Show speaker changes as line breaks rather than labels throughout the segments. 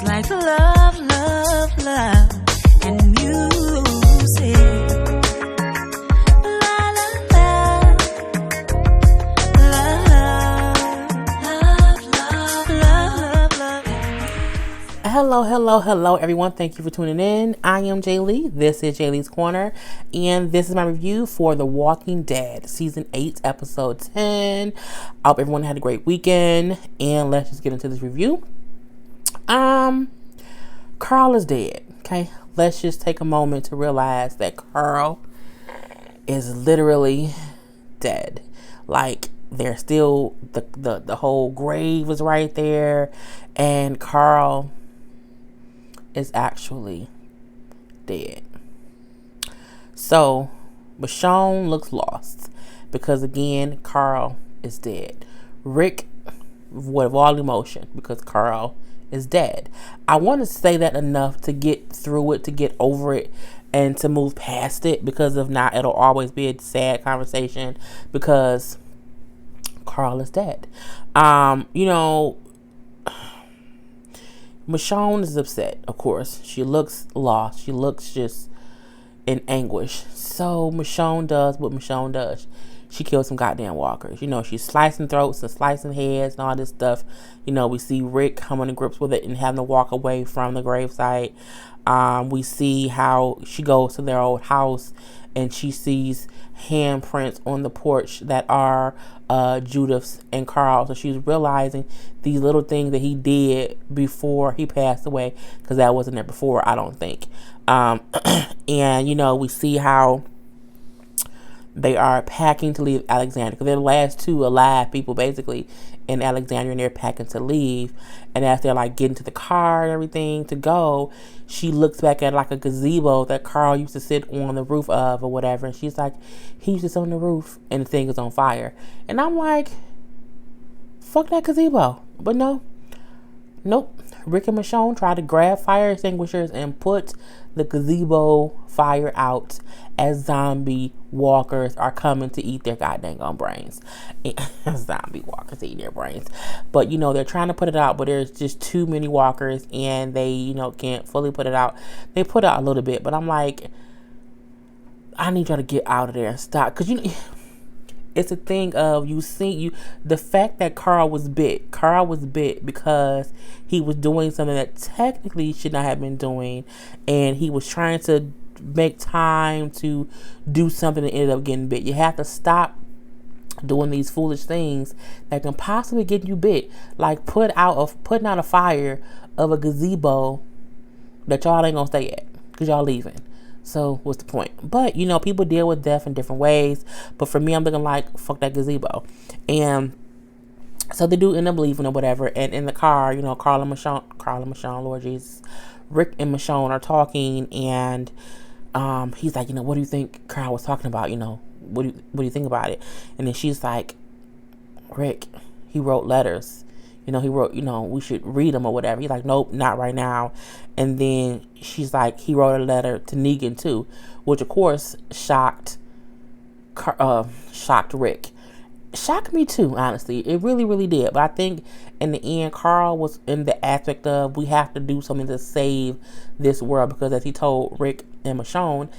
like love, love, love, and music. La la la, love, love, love, love, love.
Hello, everyone. Thank you for tuning in. I am Jay Lee. This is Jay Lee's Corner, and this is my review for The Walking Dead, Season 8, Episode 10. I hope everyone had a great weekend, and let's just get into this review. Carl is dead, okay? Let's just take a moment to realize that Carl is literally dead. Like, there's still, the whole grave is right there, and Carl is actually dead. So, Michonne looks lost because, again, Carl is dead. Rick with all emotion because Carl is dead. I want to say that enough to get through it, to get over it, and to move past it, because if not, it'll always be a sad conversation because Carl is dead. Michonne is upset, of course. She looks lost. She looks just in anguish. So Michonne does what Michonne does. She kills some goddamn walkers. She's slicing throats and slicing heads and all this stuff. We see Rick coming to grips with it and having to walk away from the gravesite. We see how she goes to their old house and she sees handprints on the porch that are Judith's and Carl. So she's realizing these little things that he did before he passed away, because that wasn't there before, I don't think. And we see how they are packing to leave Alexandria, because they're the last two alive people basically in Alexandria, and they're packing to leave. And as they're like getting to the car and everything to go, she looks back at like a gazebo that Carl used to sit on the roof of or whatever, and she's like, he used to sit on the roof and the thing is on fire. And I'm like, fuck that gazebo. But nope. Rick and Michonne tried to grab fire extinguishers and put the gazebo fire out as zombie walkers are coming to eat their goddamn brains. Zombie walkers eating their brains. But, they're trying to put it out, but there's just too many walkers and they, can't fully put it out. They put out a little bit, but I'm like, I need y'all to get out of there and stop. Because, it's a thing of the fact that Carl was bit because he was doing something that technically he should not have been doing, and he was trying to make time to do something and ended up getting bit. You have to stop doing these foolish things that can possibly get you bit, like putting out a fire of a gazebo that y'all ain't gonna stay at because y'all leaving. So what's the point? But, people deal with death in different ways. But for me, I'm looking like, fuck that gazebo. And so they do end up leaving or whatever. And in the car, Karla and Michonne, Lord Jesus, Rick and Michonne are talking. And he's like, what do you think Carl was talking about? What do you think about it? And then she's like, Rick, he wrote letters. He wrote, we should read them or whatever. He's like, nope, not right now. And then she's like, he wrote a letter to Negan too, which of course shocked Rick. Shocked me too, honestly. It really, really did. But I think in the end, Carl was in the aspect of, we have to do something to save this world, because as he told Rick and Michonne,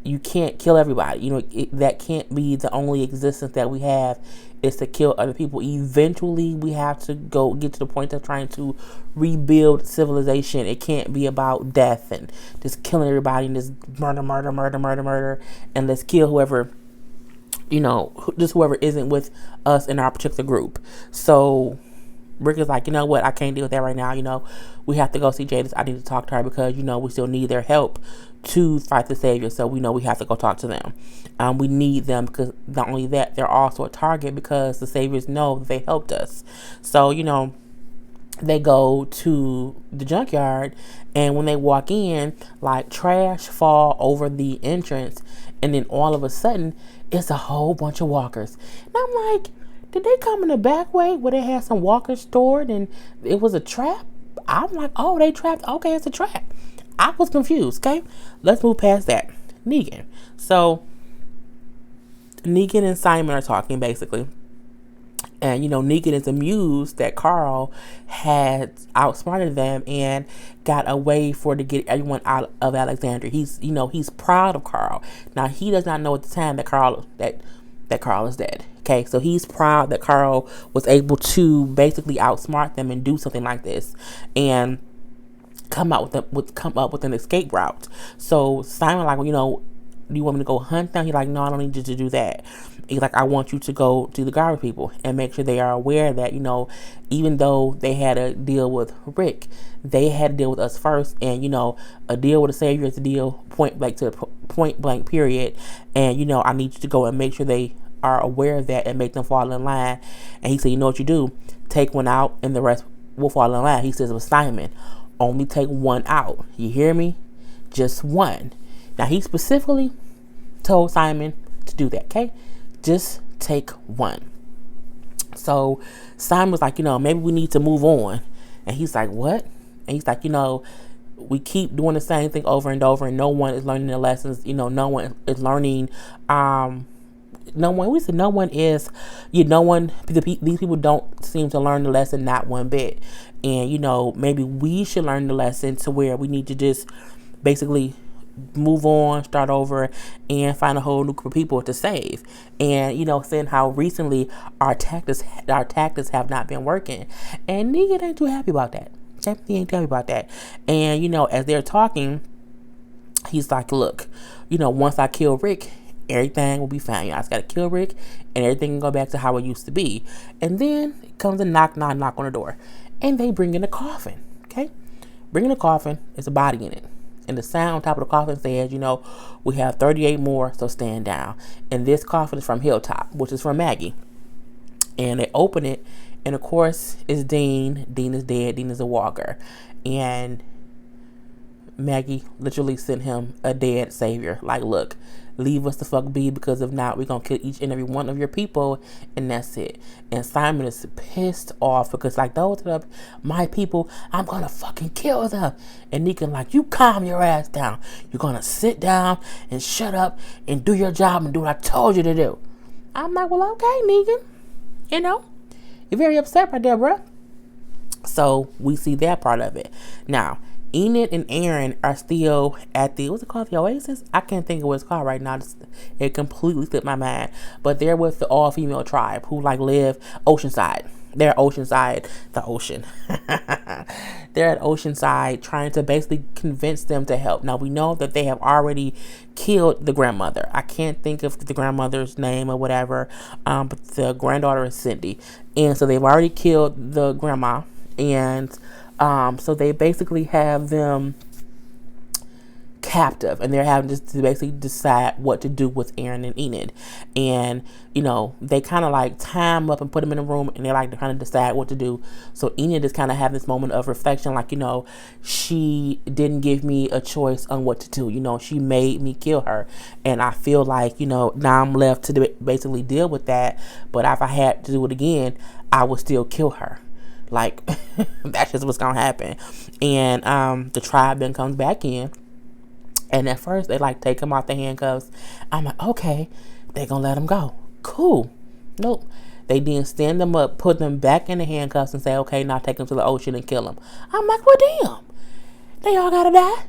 you can't kill everybody. That can't be the only existence that we have, is to kill other people. Eventually, we have to get to the point of trying to rebuild civilization. It can't be about death and just killing everybody and just murder, and let's kill whoever, just whoever isn't with us in our particular group. So Rick is like, you know what? I can't deal with that right now. We have to go see Jadis. I need to talk to her because, we still need their help to fight the Savior. So we know we have to go talk to them. We need them because not only that, they're also a target because the Saviors know that they helped us. So, they go to the junkyard, and when they walk in, like, trash fall over the entrance, and then all of a sudden, it's a whole bunch of walkers. And I'm like, did they come in the back way where they had some walkers stored and it was a trap? I'm like, oh, they trapped. Okay, it's a trap. I was confused. Okay, let's move past that. Negan. So Negan and Simon are talking basically, And, Negan is amused that Carl had outsmarted them and got a way to get everyone out of Alexandria. He's proud of Carl. Now, he does not know at the time that Carl is dead. Okay, so he's proud that Carl was able to basically outsmart them and do something like this, and come up with an escape route. So Simon, like, do you want me to go hunt them? He's like, no, I don't need you to do that. He's like, I want you to go to the garbage people and make sure they are aware that, even though they had a deal with Rick, they had to deal with us first. And, a deal with a savior is a deal point blank period. And, I need you to go and make sure they are aware of that and make them fall in line. And he said, you know what you do? Take one out and the rest will fall in line. He says, with Simon, only take one out. You hear me? Just one. Now, he specifically told Simon to do that, okay? Just take one. So Simon was like, maybe we need to move on. And he's like, what? And he's like, we keep doing the same thing over and over, and no one is learning the lessons. No one is learning. These people don't seem to learn the lesson, not one bit. And, maybe we should learn the lesson to where we need to just basically move on, start over, and find a whole new group of people to save. And saying how recently our tactics have not been working, and Negan ain't too happy about that. He ain't happy about that. And as they're talking, he's like, look, once I kill Rick, everything will be fine. I just gotta kill Rick, and everything can go back to how it used to be. And then comes a knock on the door, and they bring in a coffin. Okay, bring in a coffin. There's a body in it. And the sign on top of the coffin says, we have 38 more, so stand down. And this coffin is from Hilltop, which is from Maggie. And they open it, and of course, it's Dean. Dean is dead. Dean is a walker. And Maggie literally sent him a dead savior. Like, look, leave us the fuck be, because if not, we're going to kill each and every one of your people, and that's it. And Simon is pissed off because, like, those are my people. I'm going to fucking kill them. And Negan like, you calm your ass down. You're going to sit down and shut up and do your job and do what I told you to do. I'm like, well, okay, Negan. You're very upset right there, bruh. So we see that part of it. Now, Enid and Aaron are still at the, what's it called? The Oasis? I can't think of what it's called right now. It completely slipped my mind. But they're with the all-female tribe who live Oceanside. They're Oceanside, the ocean. They're at Oceanside trying to basically convince them to help. Now, we know that they have already killed the grandmother. I can't think of the grandmother's name or whatever. But the granddaughter is Cindy. And so they've already killed the grandma. And so they basically have them captive, and they're having to basically decide what to do with Aaron and Enid. And they kind of like tie them up and put them in a room, and they're like trying to decide what to do. So Enid is kind of having this moment of reflection, like, she didn't give me a choice on what to do. She made me kill her, and I feel like now I'm left to basically deal with that. But if I had to do it again, I would still kill her. Like, that's just what's gonna happen. And the tribe then comes back in, and at first they like take him out the handcuffs. I'm like, okay, they gonna let him go. Cool. Nope. They then stand them up, put them back in the handcuffs, and say, okay, now take them to the ocean and kill them. I'm like, well, damn, they all gotta die.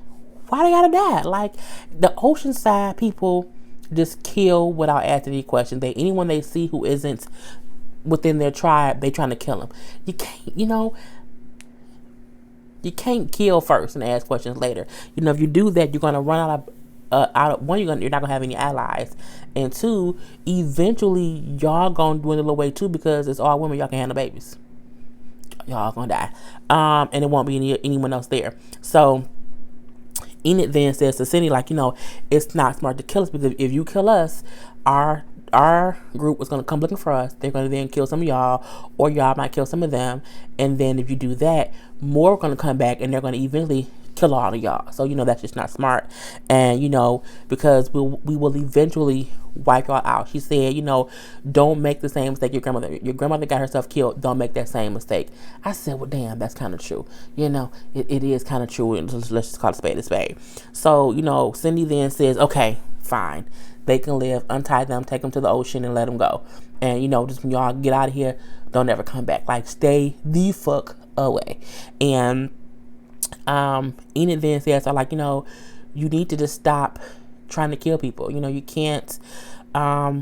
Why they gotta die? Like, the Oceanside people just kill without asking any questions. Anyone they see who isn't within their tribe, they trying to kill him. You can't, you can't kill first and ask questions later. If you do that, you're gonna run out of one. You're not gonna have any allies, and two, eventually y'all gonna dwindle away too, because it's all women. Y'all can handle babies. Y'all gonna die, and it won't be anyone else there. So Enid then says to Cindy, like, it's not smart to kill us, because if you kill us, our group is going to come looking for us. They're going to then kill some of y'all, or y'all might kill some of them. And then if you do that, more are going to come back, and they're going to eventually kill all of y'all. So, that's just not smart. And, because we will eventually wipe y'all out. She said, don't make the same mistake your grandmother got herself killed. Don't make that same mistake. I said, well, damn, that's kind of true. It is kind of true. And let's just call it a spade a spade. So, Cindy then says, okay, fine. They can live. Untie them, take them to the ocean, and let them go. And, just when y'all get out of here, don't ever come back. Like, stay the fuck away. And Enid then says, like, you need to just stop trying to kill people. You can't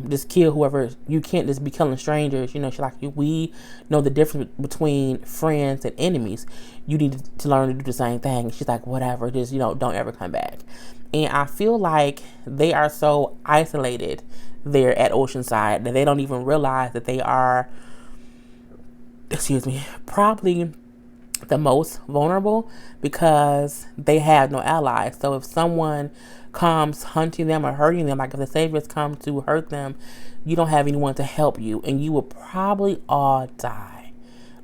just kill whoever. You can't just be killing strangers. She's like, we know the difference between friends and enemies. You need to learn to do the same thing. She's like, whatever, just, don't ever come back. And I feel like they are so isolated there at Oceanside that they don't even realize that they are, probably the most vulnerable, because they have no allies. So if someone comes hunting them or hurting them, like if the saviors come to hurt them, you don't have anyone to help you, and you will probably all die,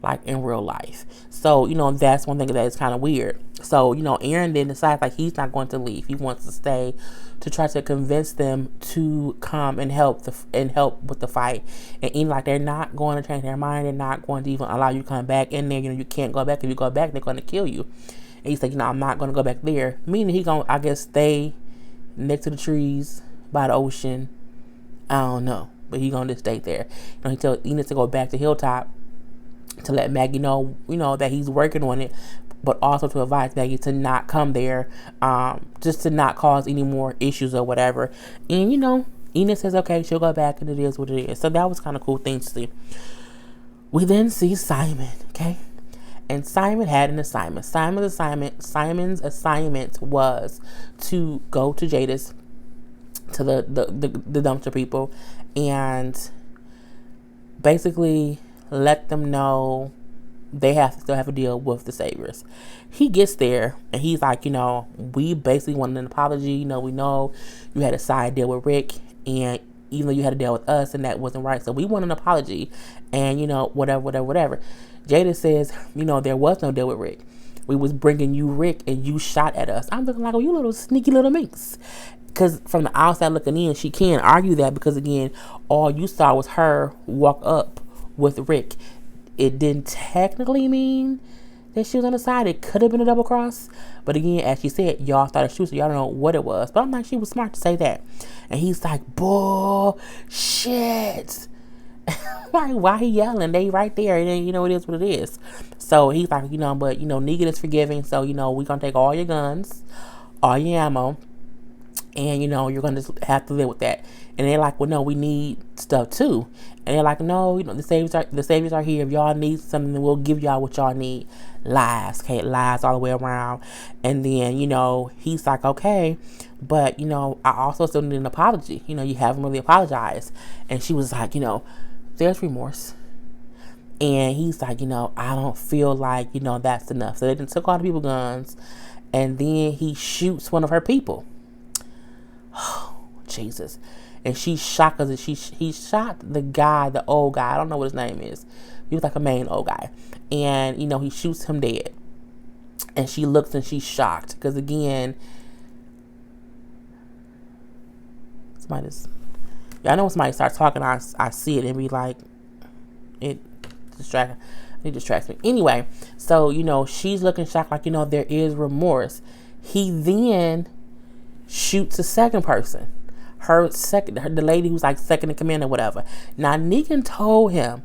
like in real life. So, that's one thing that is kind of weird. So, Aaron then decides like he's not going to leave. He wants to stay to try to convince them to come and help with the fight. And even like they're not going to change their mind. They're not going to even allow you to come back in there. You can't go back. If you go back, they're going to kill you. And he's like, I'm not going to go back there. Meaning he going to, I guess, stay next to the trees by the ocean. I don't know. But he going to just stay there. He tells Enid to go back to Hilltop to let Maggie know, that he's working on it, but also to advise Maggie to not come there, just to not cause any more issues or whatever. And, Enid says, okay, she'll go back, and it is what it is. So that was kind of cool thing to see. We then see Simon, okay? And Simon had an assignment. Simon's assignment was to go to Jadis, to the dumpster people, and basically let them know they have to still have a deal with the saviors. He gets there and he's like, we basically wanted an apology. We know you had a side deal with Rick, and even though you had a deal with us and that wasn't right, so we want an apology. And whatever. Jada says, there was no deal with Rick. We was bringing you Rick and you shot at us. I'm looking like, oh, you little sneaky little minx. Because from the outside looking in, she can't argue that, because again, all you saw was her walk up with Rick. It didn't technically mean that she was on the side. It could have been a double cross. But again, as she said, y'all thought she was, so y'all don't know what it was. But I'm like, she was smart to say that. And he's like, bullshit. Like, why he yelling? They right there. And then, it is what it is. So he's like, but, Negan is forgiving. So, we're going to take all your guns, all your ammo. And, you're going to have to live with that. And they're like, well, no, we need stuff too. And they're like, no, the saviors are here. If y'all need something, then we'll give y'all what y'all need. Lies, okay, lies all the way around. And then, he's like, okay, but, I also still need an apology. You haven't really apologized. And she was like, there's remorse. And he's like, I don't feel like, that's enough. So they then took all the people's guns, and then he shoots one of her people. Oh, Jesus. And she's shocked because he shot the guy, the old guy. I don't know what his name is. He was like a main old guy. And, he shoots him dead. And she looks and she's shocked. Because again, I know when somebody starts talking, I see it and be like, it distracts me. Anyway, so, she's looking shocked, like, there is remorse. He then shoots a second person. The lady who's like second in command or whatever. Now, Negan told him,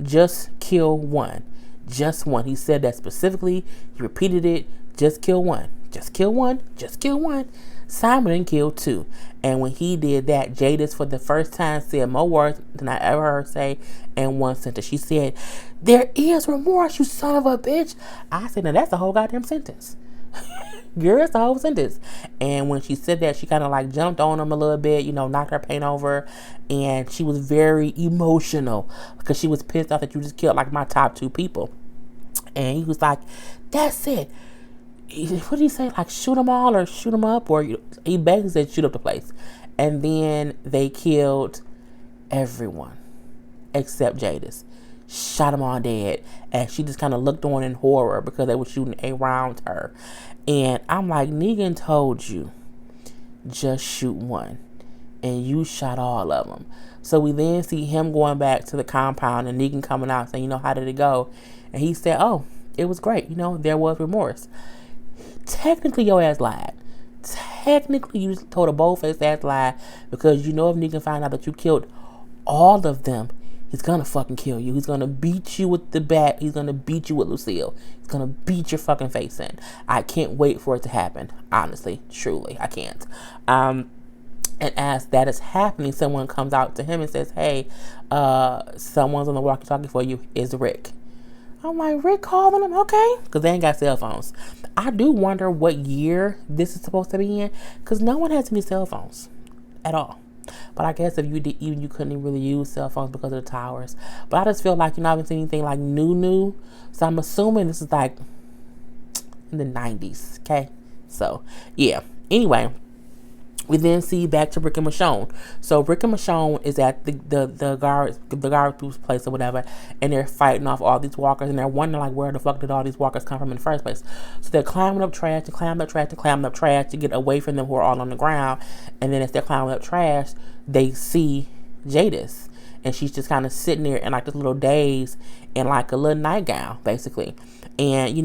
just kill one. Just one. He said that specifically. He repeated it. Just kill one. Just kill one. Just kill one. Simon didn't kill two. And when he did that, Jadis for the first time said more words than I ever heard say in one sentence. She said, there is remorse, you son of a bitch. I said, now that's the whole goddamn sentence. Girl, it's the whole sentence. And when she said that, she kind of like jumped on him a little bit, knocked her paint over. And she was very emotional because she was pissed off that you just killed like my top two people. And he was like, that's it. What did he say? Like, shoot them all or shoot them up? Or he basically said shoot up the place. And then they killed everyone except Jadis. Shot them all dead. And she just kind of looked on in horror because they were shooting around her. And I'm like, Negan told you, just shoot one. And you shot all of them. So we then see him going back to the compound and Negan coming out saying, how did it go? And he said, it was great. There was remorse. Technically, your ass lied. technically you told a bold-faced ass lie, because you know if Negan find out that you killed all of them, he's gonna fucking kill you. He's gonna beat you with the bat. He's gonna beat you with Lucille. He's gonna beat your fucking face in. I can't wait for it to happen. Honestly, truly, I can't. And as that is happening, someone comes out to him and says, "Hey, someone's on the walkie-talkie for you. Is Rick?" I'm like, Rick calling him? Okay, because they ain't got cell phones. I do wonder what year this is supposed to be in, because no one has any cell phones at all. But I guess if you did, even you couldn't really use cell phones because of the towers. But I just feel like, I haven't seen anything like new. So I'm assuming this is like in the 90s. Okay. So yeah. Anyway, we then see back to Rick and Michonne. So Rick and Michonne is at the guard's place or whatever, and they're fighting off all these walkers, and they're wondering like where the fuck did all these walkers come from in the first place. So they're climbing up trash to get away from them, who are all on the ground. And then as they're climbing up trash, they see Jadis, and she's just kind of sitting there in like this little daze in like a little nightgown basically. And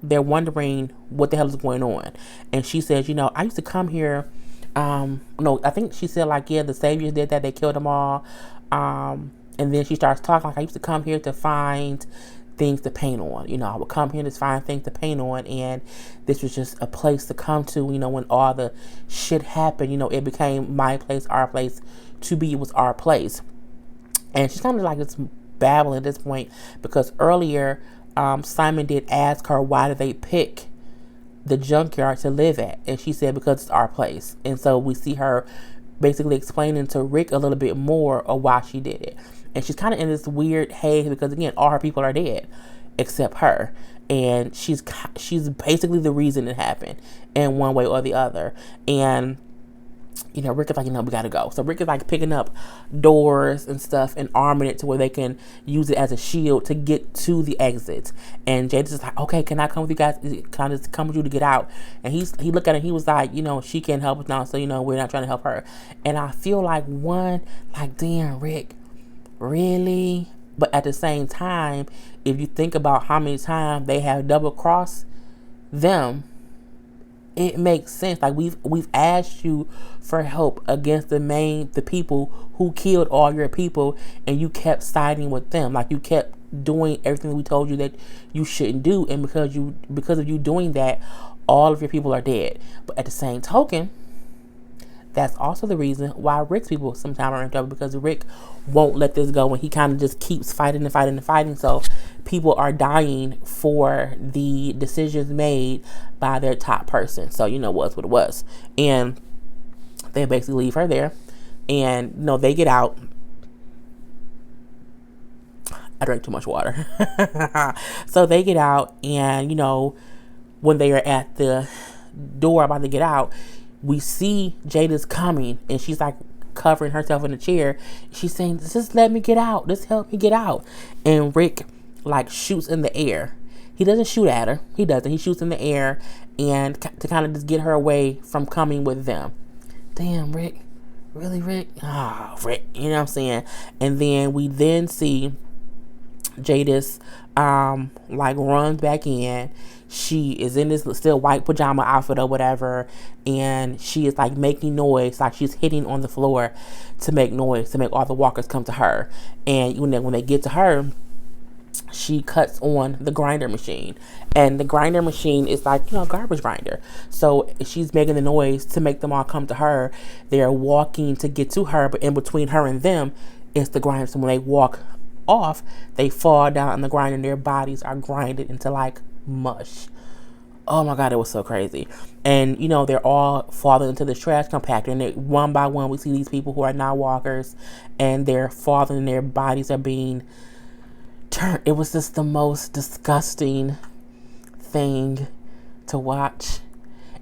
they're wondering what the hell is going on. And she says, I used to come here. No, I think she said like, yeah, the Saviors did that. They killed them all. And then she starts talking like, I used to come here to find things to paint on. I would come here to find things to paint on. And this was just a place to come to, when all the shit happened, it became my place, our place to be. It was our place. And she's kind of like this babbling at this point, because earlier, Simon did ask her, why did they pick the junkyard to live at? And she said, because it's our place. And so we see her basically explaining to Rick a little bit more of why she did it. And she's kind of in this weird haze, because again, all her people are dead except her. And she's basically the reason it happened in one way or the other. And Rick is like, we gotta go. So Rick is like picking up doors and stuff and arming it to where they can use it as a shield to get to the exit. And Jada's just like, okay, can I come with you guys? Can I just come with you to get out? And he looked at her and he was like, she can't help us now, so we're not trying to help her. And I feel like damn, Rick, really? But at the same time, if you think about how many times they have double crossed them, it makes sense. Like we've asked you for help against the people who killed all your people, and you kept siding with them. Like you kept doing everything we told you that you shouldn't do, and because of you doing that, all of your people are dead. But at the same token, that's also the reason why Rick's people sometimes are in trouble, because Rick won't let this go, and he kind of just keeps fighting. So people are dying for the decisions made by their top person. So what's what it was. And they basically leave her there, and they get out. I drank too much water. So they get out, and when they are at the door about to get out, we see Jada's coming, and she's like covering herself in a chair. She's saying, just let me get out. Just help me get out. And Rick like shoots in the air. He doesn't shoot at her. He doesn't. He shoots in the air and to kind of just get her away from coming with them. Damn, Rick. Really, Rick? Oh, Rick. You know what I'm saying? And then we then see Jadis like runs back in. She is in this still white pajama outfit or whatever, and she is like making noise, like she's hitting on the floor to make noise, to make all the walkers come to her. And when they get to her, she cuts on the grinder machine, and the grinder machine is like garbage grinder. So she's making the noise to make them all come to her. They're walking to get to her, but in between her and them is the grinder. So when they walk off, they fall down on the grinder, and their bodies are grinded into like mush. Oh my god, it was so crazy. And they're all falling into this trash compactor, and one by one we see these people who are not walkers, and they're falling, and their bodies are being turned. It was just the most disgusting thing to watch.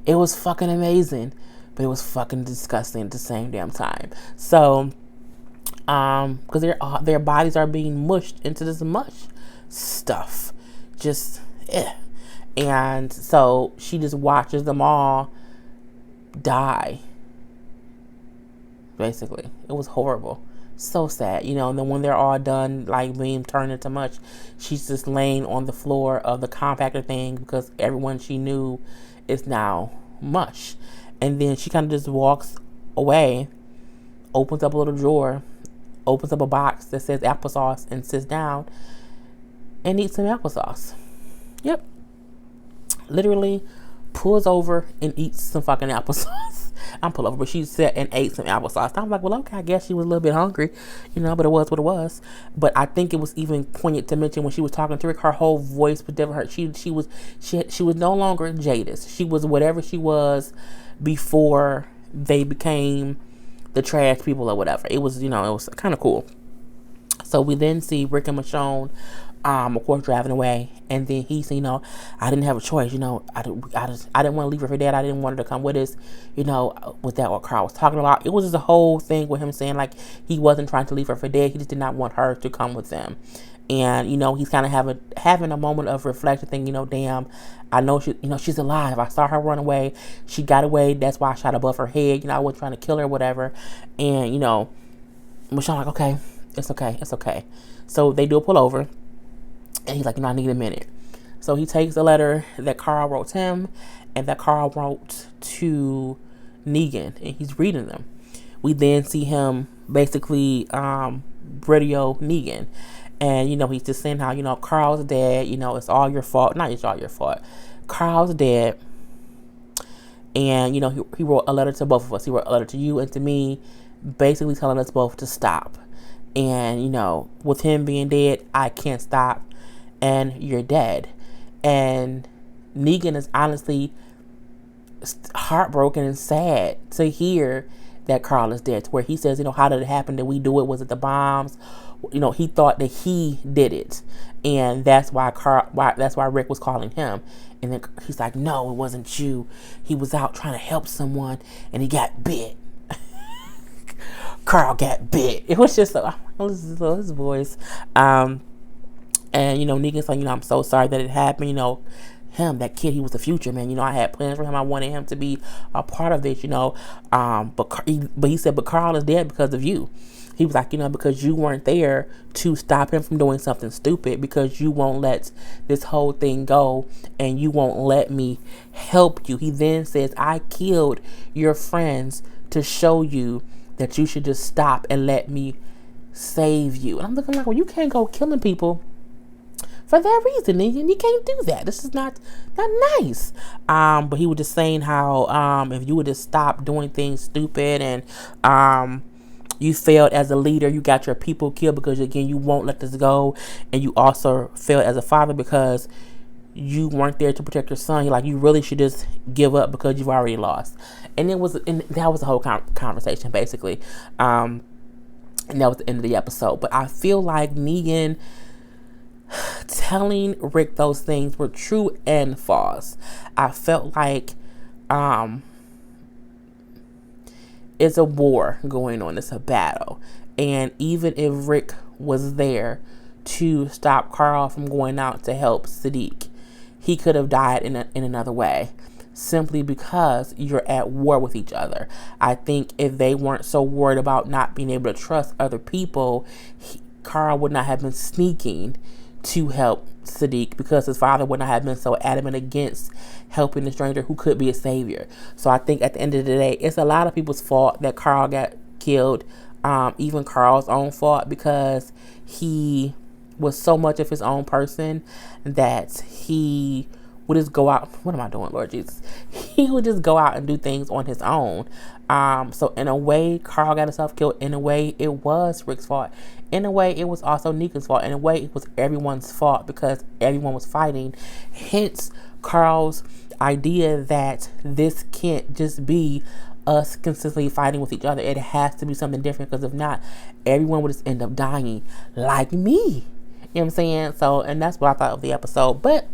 It was fucking amazing, but it was fucking disgusting at the same damn time. So because their bodies are being mushed into this mush stuff. Just and so she just watches them all die. Basically, it was horrible, so sad, And then when they're all done, like being turned into mush, she's just laying on the floor of the compactor thing, because everyone she knew is now mush. And then she kind of just walks away, opens up a little drawer, opens up a box that says applesauce, and sits down and eats some applesauce. Yep. Literally pulls over and eats some fucking applesauce. I'm pull over, but she sat and ate some applesauce. I'm like, well, okay, I guess she was a little bit hungry, but it was what it was. But I think it was even poignant to mention when she was talking to Rick, her whole voice was different. She was no longer Jadis. She was whatever she was before they became the trash people or whatever. It was, it was kind of cool. So we then see Rick and Michonne, of course, driving away, and then he said, I didn't have a choice, I didn't want to leave her for dead. I didn't want her to come with us, with that what Carl was talking about. It was just a whole thing with him saying like he wasn't trying to leave her for dead. He just did not want her to come with them. And, he's kind of having a moment of reflection, thinking, damn, I know she's alive. I saw her run away. She got away. That's why I shot above her head. I wasn't trying to kill her or whatever. And, Michonne like, okay, it's okay. It's okay. So they do a pull over. And he's like, I need a minute. So he takes the letter that Carl wrote to him and that Carl wrote to Negan, and he's reading them. We then see him basically radio Negan. And, he's just saying how, Carl's dead. It's all your fault. Not it's all your fault. Carl's dead. And, he wrote a letter to both of us. He wrote a letter to you and to me, basically telling us both to stop. And, with him being dead, I can't stop. And you're dead. And Negan is honestly heartbroken and sad to hear that Carl is dead. Where he says, how did it happen? Did we do it? Was it the bombs? He thought that he did it, and that's why Rick was calling him. And then he's like, no, it wasn't you. He was out trying to help someone, and he got bit. Carl got bit. It was just his voice. And, Negan's like, I'm so sorry that it happened. Him, that kid, he was the future, man. I had plans for him. I wanted him to be a part of this, But he said, but Carl is dead because of you. He was like, because you weren't there to stop him from doing something stupid, because you won't let this whole thing go and you won't let me help you. He then says, I killed your friends to show you that you should just stop and let me save you. And I'm looking like, well, you can't go killing people for that reason, and you can't do that. This is not nice. But he was just saying how if you would just stop doing things stupid, and you failed as a leader, you got your people killed because again you won't let this go, and you also failed as a father because you weren't there to protect your son. Like, you really should just give up because you've already lost. And that was the whole conversation basically. And that was the end of the episode. But I feel like Negan telling Rick those things were true and false. I felt like it's a war going on. It's a battle. And even if Rick was there to stop Carl from going out to help Sadiq, he could have died in another way, simply because you're at war with each other. I think if they weren't so worried about not being able to trust other people, Carl would not have been sneaking to help Sadiq, because his father would not have been so adamant against helping the stranger who could be a savior. So I think at the end of the day, it's a lot of people's fault that Carl got killed, even Carl's own fault, because he was so much of his own person that he would just go out. What am I doing, Lord Jesus? He would just go out and do things on his own. So in a way, Carl got himself killed. In a way, it was Rick's fault. In a way, it was also Negan's fault. In a way, it was everyone's fault because everyone was fighting. Hence, Carl's idea that this can't just be us consistently fighting with each other. It has to be something different, because if not, everyone would just end up dying like me. You know what I'm saying? So, and that's what I thought of the episode. But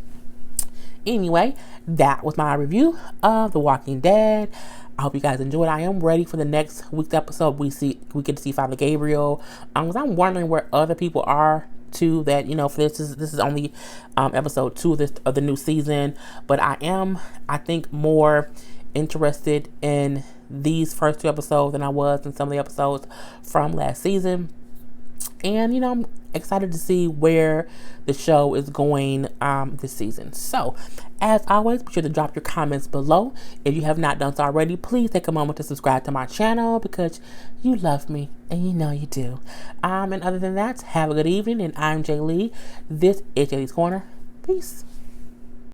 anyway, that was my review of The Walking Dead. I hope you guys enjoyed. I am ready for the next week's episode. We get to see Father Gabriel. Because I'm wondering where other people are too. That, for this is only episode 2 of the new season. But I think more interested in these first 2 episodes than I was in some of the episodes from last season. And excited to see where the show is going this season. So, as always, be sure to drop your comments below. If you have not done so already, please take a moment to subscribe to my channel because you love me and you know you do. And other than that, have a good evening. And I'm Jay Lee. This is Jay Lee's Corner. Peace.